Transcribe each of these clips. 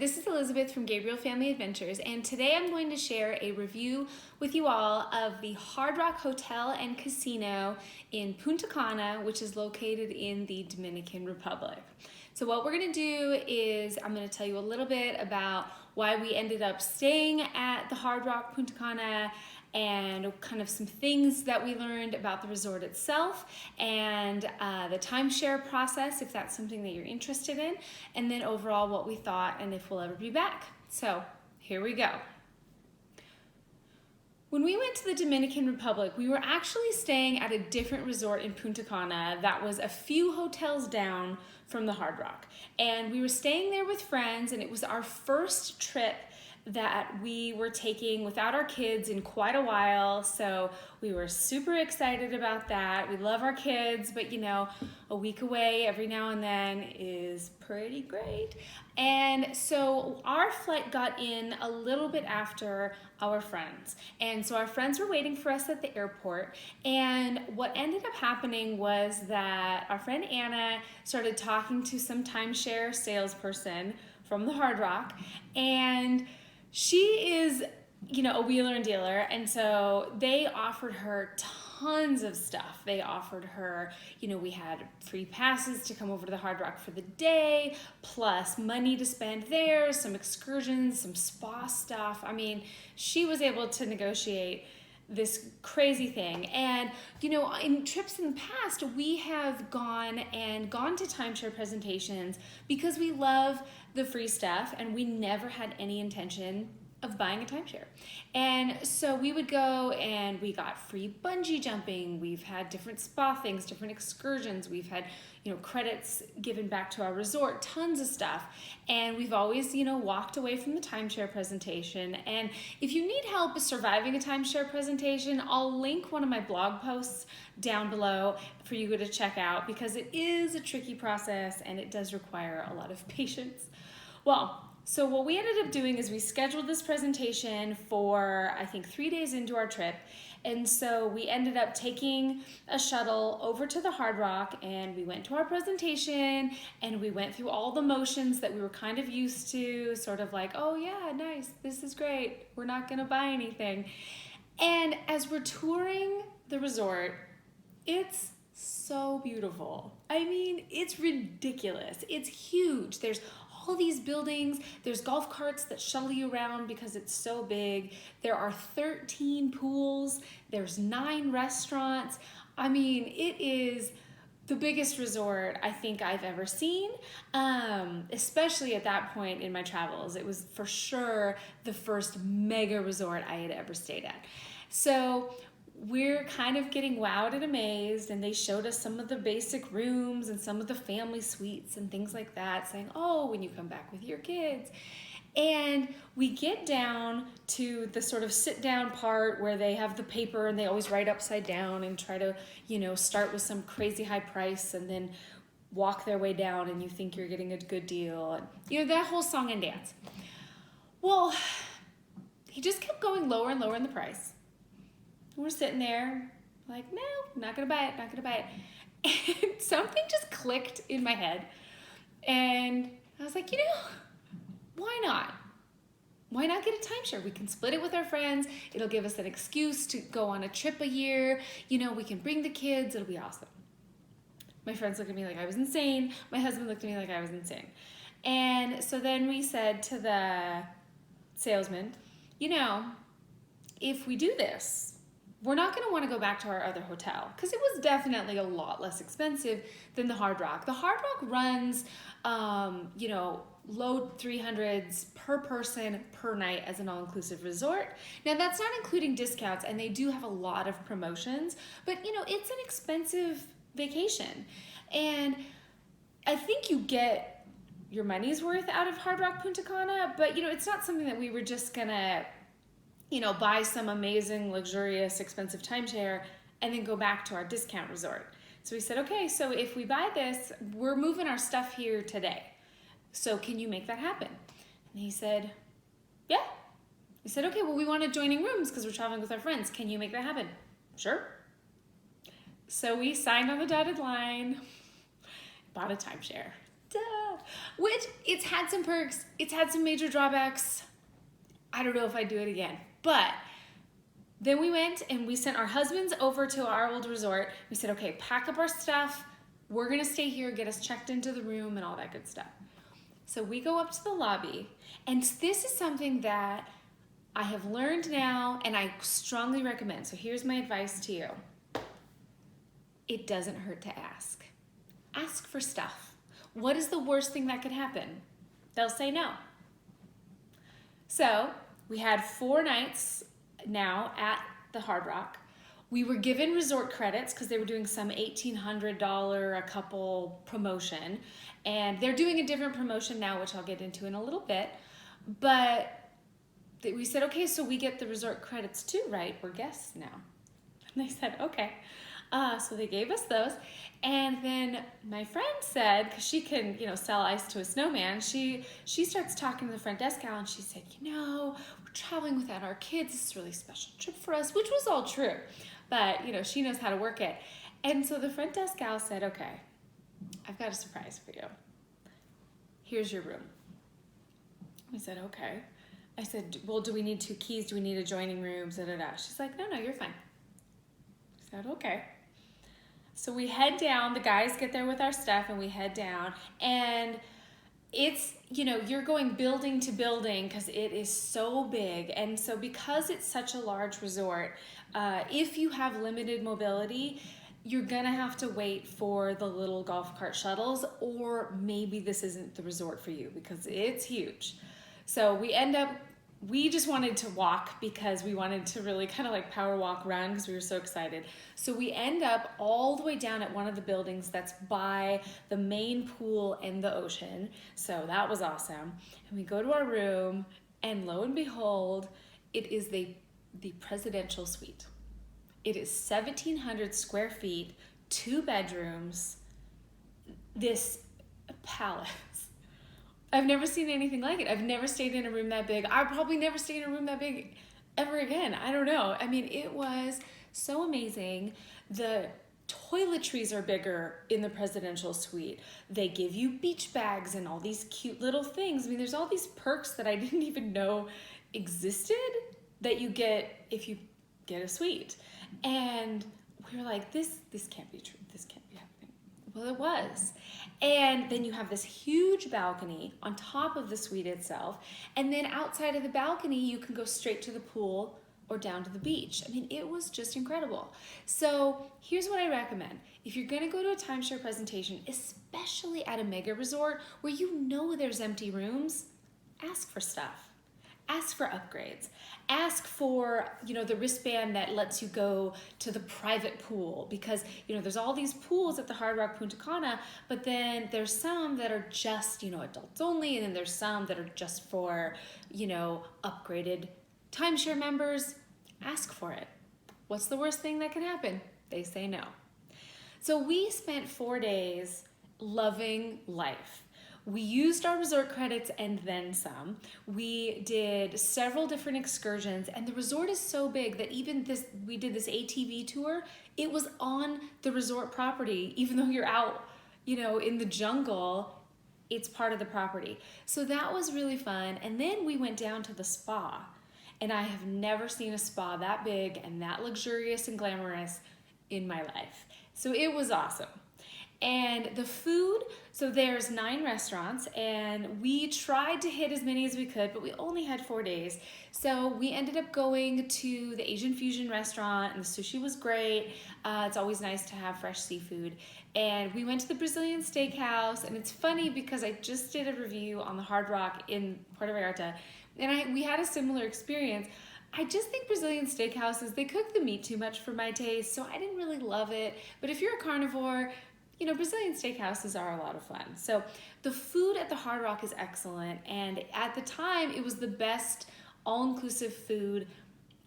this is Elizabeth from Gabriel Family Adventures, and today I'm going to share a review with you all of the Hard Rock Hotel and Casino in Punta Cana, which is located in the Dominican Republic. So what we're going to do is I'm going to tell you a little bit about why we ended up staying at the Hard Rock Punta Cana and kind of some things that we learned about the resort itself and the timeshare process, if that's something that you're interested in, and then overall what we thought and if we'll ever be back. So here we go. When we went to the Dominican Republic, we were actually staying at a different resort in Punta Cana that was a few hotels down from the Hard Rock. And we were staying there with friends, and it was our first trip that we were taking without our kids in quite a while, so we were super excited about that. We love our kids, but you know, a week away every now and then is pretty great. And so our flight got in a little bit after our friends, and so our friends were waiting for us at the airport, and what ended up happening was that our friend Anna started talking to some timeshare salesperson from the Hard Rock, and she is, you know, a wheeler and dealer, and so they offered her tons of stuff. They offered her, you know, we had free passes to come over to the Hard Rock for the day, plus money to spend there, some excursions, some spa stuff. I mean, she was able to negotiate this crazy thing. And you know, in trips in the past, we have gone to timeshare presentations because we love the free stuff and we never had any intention of buying a timeshare. And so we would go and we got free bungee jumping. We've had different spa things, different excursions. We've had, you know, credits given back to our resort, tons of stuff. And we've always, you know, walked away from the timeshare presentation. And if you need help surviving a timeshare presentation, I'll link one of my blog posts down below for you to check out because it is a tricky process and it does require a lot of patience. Well, so what we ended up doing is we scheduled this presentation for, I think, 3 days into our trip. And so we ended up taking a shuttle over to the Hard Rock and we went to our presentation and we went through all the motions that we were kind of used to, sort of like, oh yeah, nice, this is great, we're not gonna buy anything. And as we're touring the resort, it's so beautiful. I mean, it's ridiculous. It's huge. There's all these buildings, there's golf carts that shuttle you around because it's so big. There are 13 pools, there's 9 restaurants. I mean, it is the biggest resort I think I've ever seen, especially at that point in my travels. It was for sure the first mega resort I had ever stayed at. So we're kind of getting wowed and amazed, and they showed us some of the basic rooms and some of the family suites and things like that, saying, oh, when you come back with your kids. And we get down to the sort of sit down part where they have the paper and they always write upside down and try to, you know, start with some crazy high price and then walk their way down and you think you're getting a good deal. And, you know, that whole song and dance. Well, he just kept going lower and lower in the price. We're sitting there like, no, not gonna buy it, not gonna buy it. And something just clicked in my head. And I was like, you know, why not? Why not get a timeshare? We can split it with our friends. It'll give us an excuse to go on a trip a year. You know, we can bring the kids. It'll be awesome. My friends looked at me like I was insane. My husband looked at me like I was insane. And so then we said to the salesman, you know, if we do this, we're not going to want to go back to our other hotel because it was definitely a lot less expensive than the Hard Rock. The Hard Rock runs, you know, low 300s per person per night as an all-inclusive resort. Now that's not including discounts, and they do have a lot of promotions, but you know, it's an expensive vacation. And I think you get your money's worth out of Hard Rock Punta Cana, but you know, it's not something that we were just gonna, you know, buy some amazing, luxurious, expensive timeshare and then go back to our discount resort. So we said, okay, so if we buy this, we're moving our stuff here today. So can you make that happen? And he said, yeah. We said, okay, well, we want adjoining rooms because we're traveling with our friends. Can you make that happen? Sure. So we signed on the dotted line, bought a timeshare. Duh. Which, it's had some perks, it's had some major drawbacks. I don't know if I'd do it again. But then we went and we sent our husbands over to our old resort. We said, okay, pack up our stuff. We're gonna stay here, get us checked into the room and all that good stuff. So we go up to the lobby, and this is something that I have learned now and I strongly recommend. So here's my advice to you. It doesn't hurt to ask. Ask for stuff. What is the worst thing that could happen? They'll say no. So we had 4 nights now at the Hard Rock. We were given resort credits because they were doing some $1,800 a couple promotion, and they're doing a different promotion now, which I'll get into in a little bit. But we said, okay, so we get the resort credits too, right? We're guests now. And they said, okay. So they gave us those. And then my friend said, because she can, sell ice to a snowman, she starts talking to the front desk gal, and she said, we're traveling without our kids. This is a really special trip for us, which was all true. But, she knows how to work it. And so the front desk gal said, okay, I've got a surprise for you. Here's your room. We said, okay. I said, well, do we need 2 keys? Do we need adjoining rooms? She's like, no, you're fine. I said, okay. So we head down, the guys get there with our stuff, and we head down, and it's, you're going building to building because it is so big. And so because it's such a large resort, if you have limited mobility, you're gonna have to wait for the little golf cart shuttles, or maybe this isn't the resort for you because it's huge. So we just wanted to walk because we wanted to really kind of like power walk run because we were so excited. So we end up all the way down at one of the buildings that's by the main pool and the ocean. So that was awesome. And we go to our room, and lo and behold, it is the presidential suite. It is 1,700 square feet, 2 bedrooms, this palace. I've never seen anything like it. I've never stayed in a room that big. I'll probably never stay in a room that big ever again. I don't know. I mean, it was so amazing. The toiletries are bigger in the presidential suite. They give you beach bags and all these cute little things. I mean, there's all these perks that I didn't even know existed that you get if you get a suite. And we were like, this can't be true. This can't be happening. Well, it was. And then you have this huge balcony on top of the suite itself. And then outside of the balcony, you can go straight to the pool or down to the beach. I mean, it was just incredible. So here's what I recommend. If you're gonna go to a timeshare presentation, especially at a mega resort where there's empty rooms, ask for stuff. Ask for upgrades. Ask for, the wristband that lets you go to the private pool, because, there's all these pools at the Hard Rock Punta Cana, but then there's some that are just, adults only, and then there's some that are just for, upgraded timeshare members. Ask for it. What's the worst thing that can happen? They say no. So we spent 4 days loving life. We used our resort credits and then some. We did several different excursions, and the resort is so big that we did this ATV tour. It was on the resort property, even though you're out, in the jungle, it's part of the property. So that was really fun. And then we went down to the spa, and I have never seen a spa that big and that luxurious and glamorous in my life. So it was awesome. And the food, so there's 9 restaurants, and we tried to hit as many as we could, but we only had 4 days. So we ended up going to the Asian fusion restaurant, and the sushi was great. It's always nice to have fresh seafood. And we went to the Brazilian Steakhouse, and it's funny because I just did a review on the Hard Rock in Puerto Vallarta, and we had a similar experience. I just think Brazilian steakhouses, they cook the meat too much for my taste, so I didn't really love it. But if you're a carnivore, Brazilian steakhouses are a lot of fun. So the food at the Hard Rock is excellent. And at the time, it was the best all-inclusive food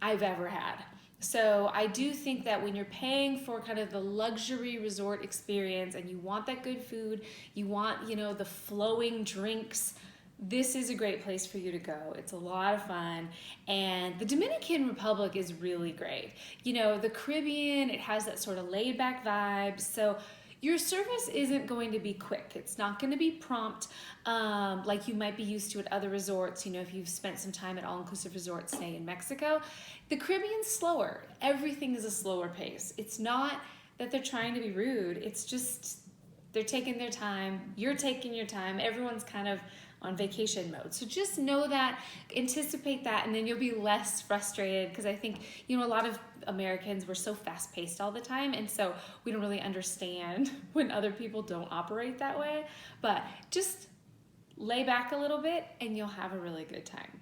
I've ever had. So I do think that when you're paying for kind of the luxury resort experience and you want that good food, you want, the flowing drinks, this is a great place for you to go. It's a lot of fun. And the Dominican Republic is really great. The Caribbean, it has that sort of laid back vibe. So Your service isn't going to be quick. It's not going to be prompt like you might be used to at other resorts. You know, if you've spent some time at all-inclusive resorts, say in Mexico, the Caribbean's slower. Everything is a slower pace. It's not that they're trying to be rude. It's just they're taking their time. You're taking your time. Everyone's kind of on vacation mode. So just know that, anticipate that, and then you'll be less frustrated, because I think, you know, a lot of Americans, we're so fast paced all the time, and so we don't really understand when other people don't operate that way. But just lay back a little bit and you'll have a really good time.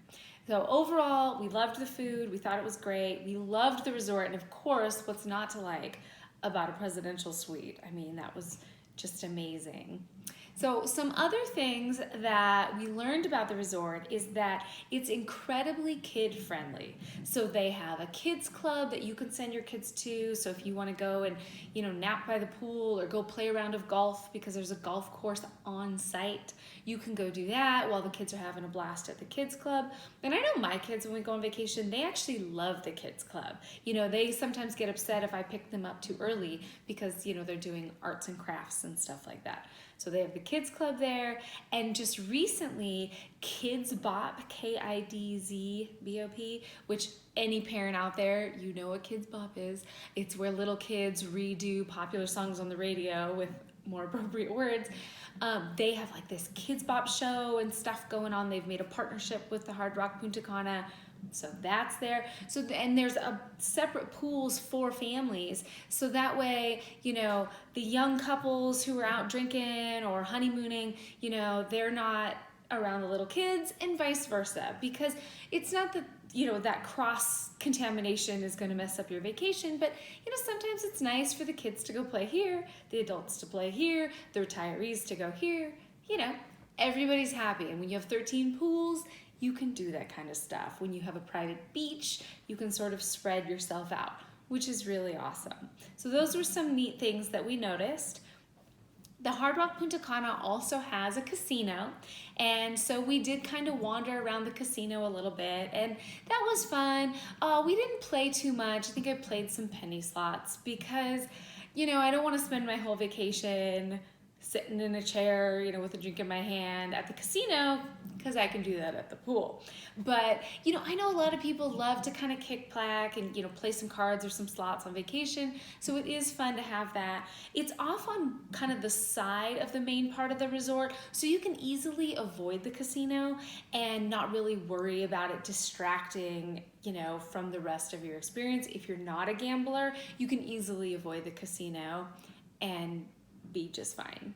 So overall, we loved the food. We thought it was great. We loved the resort. And of course, what's not to like about a presidential suite? I mean, that was just amazing. So some other things that we learned about the resort is that it's incredibly kid-friendly. So they have a kids club that you can send your kids to. So if you want to go and, you know, nap by the pool or go play a round of golf because there's a golf course on site, you can go do that while the kids are having a blast at the kids club. And I know my kids, when we go on vacation, they actually love the kids club. You know, they sometimes get upset if I pick them up too early because, you know, they're doing arts and crafts and stuff like that. So they have the kids club there, and just recently, Kids Bop, Kidzbop, which any parent out there, you know what Kids Bop is. It's where little kids redo popular songs on the radio with more appropriate words. They have like this Kids Bop show and stuff going on. They've made a partnership with the Hard Rock Punta Cana. So that's there. So, and there's a separate pools for families. So that way, you know, the young couples who are out drinking or honeymooning, you know, they're not around the little kids, and vice versa. Because it's not that, you know, that cross contamination is going to mess up your vacation, but, you know, sometimes it's nice for the kids to go play here, the adults to play here, the retirees to go here. You know, everybody's happy. And when you have 13 pools, you can do that kind of stuff. When you have a private beach, you can sort of spread yourself out, which is really awesome. So those were some neat things that we noticed. The Hard Rock Punta Cana also has a casino, and so we did kind of wander around the casino a little bit, and that was fun. We didn't play too much. I think I played some penny slots because, you know, I don't want to spend my whole vacation sitting in a chair, you know, with a drink in my hand at the casino, because I can do that at the pool. But, you know, I know a lot of people love to kind of kick back and, you know, play some cards or some slots on vacation. So it is fun to have that. It's off on kind of the side of the main part of the resort, so you can easily avoid the casino and not really worry about it distracting, you know, from the rest of your experience. If you're not a gambler, you can easily avoid the casino and be just fine.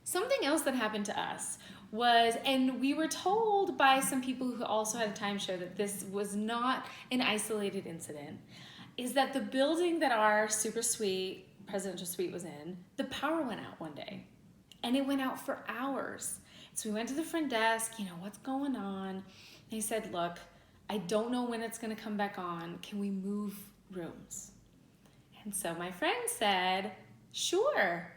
Something else that happened to us was, and we were told by some people who also had a timeshare that this was not an isolated incident, is that the building that our super suite, presidential suite was in, the power went out one day, and it went out for hours. So we went to the front desk, you know, what's going on? They said, look, I don't know when it's gonna come back on. Can we move rooms? And so my friend said, sure,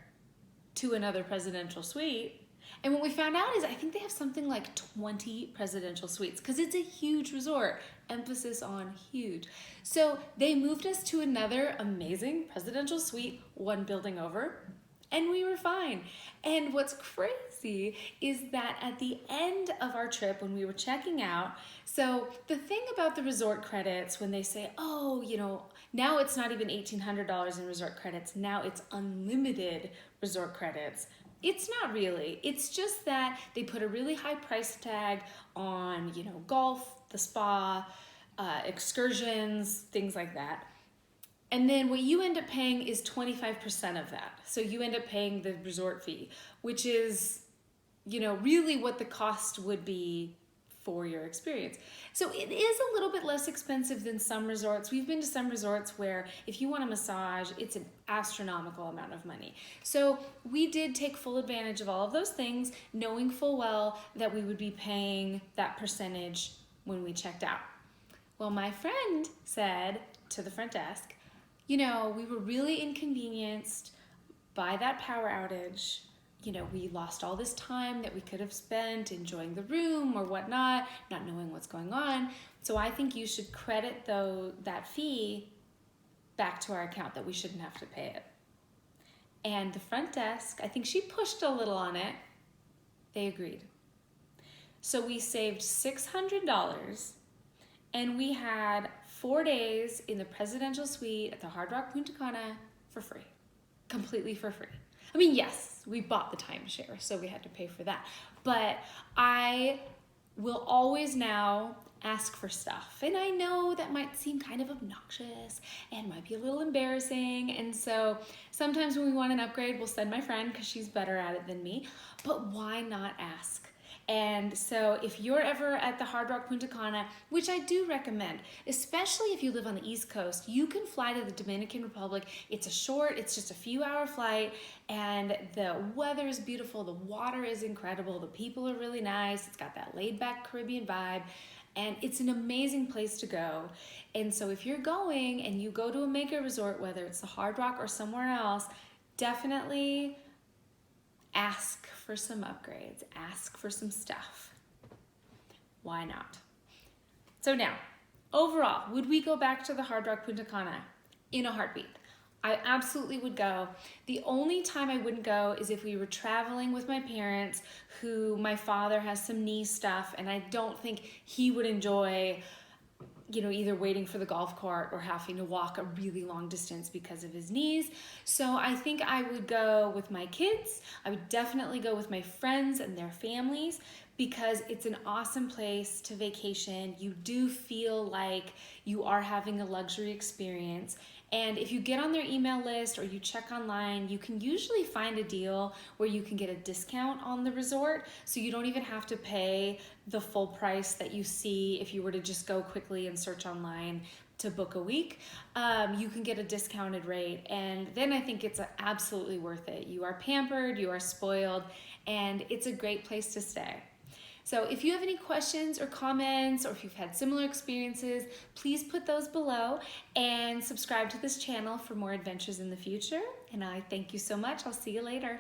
to another presidential suite. And what we found out is I think they have something like 20 presidential suites because it's a huge resort, emphasis on huge. So they moved us to another amazing presidential suite, one building over, and we were fine. And what's crazy is that at the end of our trip, when we were checking out, so the thing about the resort credits, when they say, oh, you know, now it's not even $1,800 in resort credits, now it's unlimited resort credits. It's not really. It's just that they put a really high price tag on, you know, golf, the spa, excursions, things like that. And then what you end up paying is 25% of that. So you end up paying the resort fee, which is, you know, really what the cost would be for your experience. So it is a little bit less expensive than some resorts. We've been to some resorts where if you want a massage, it's an astronomical amount of money. So we did take full advantage of all of those things, knowing full well that we would be paying that percentage when we checked out. Well, my friend said to the front desk, you know, we were really inconvenienced by that power outage. You know, we lost all this time that we could have spent enjoying the room or whatnot, not knowing what's going on. So I think you should credit that fee back to our account, that we shouldn't have to pay it. And the front desk, I think she pushed a little on it. They agreed. So we saved $600 and we had 4 days in the presidential suite at the Hard Rock Punta Cana for free, completely for free. I mean, yes, we bought the timeshare, so we had to pay for that. But I will always now ask for stuff. And I know that might seem kind of obnoxious and might be a little embarrassing. And so sometimes when we want an upgrade, we'll send my friend because she's better at it than me. But why not ask? And so if you're ever at the Hard Rock Punta Cana, which I do recommend, especially if you live on the East Coast, you can fly to the Dominican Republic. It's it's just a few hour flight, and the weather is beautiful, the water is incredible, the people are really nice, it's got that laid back Caribbean vibe, and it's an amazing place to go. And so if you're going and you go to a mega resort, whether it's the Hard Rock or somewhere else, definitely ask for some upgrades, ask for some stuff. Why not? So now, overall, would we go back to the Hard Rock Punta Cana? In a heartbeat. I absolutely would go. The only time I wouldn't go is if we were traveling with my parents, who my father has some knee stuff, and I don't think he would enjoy, either waiting for the golf cart or having to walk a really long distance because of his knees. So I think I would go with my kids. I would definitely go with my friends and their families because it's an awesome place to vacation. You do feel like you are having a luxury experience. And if you get on their email list or you check online, you can usually find a deal where you can get a discount on the resort, so you don't even have to pay the full price that you see if you were to just go quickly and search online to book a week. You can get a discounted rate, and then I think it's absolutely worth it. You are pampered, you are spoiled, and it's a great place to stay. So if you have any questions or comments, or if you've had similar experiences, please put those below and subscribe to this channel for more adventures in the future. And I thank you so much. I'll see you later.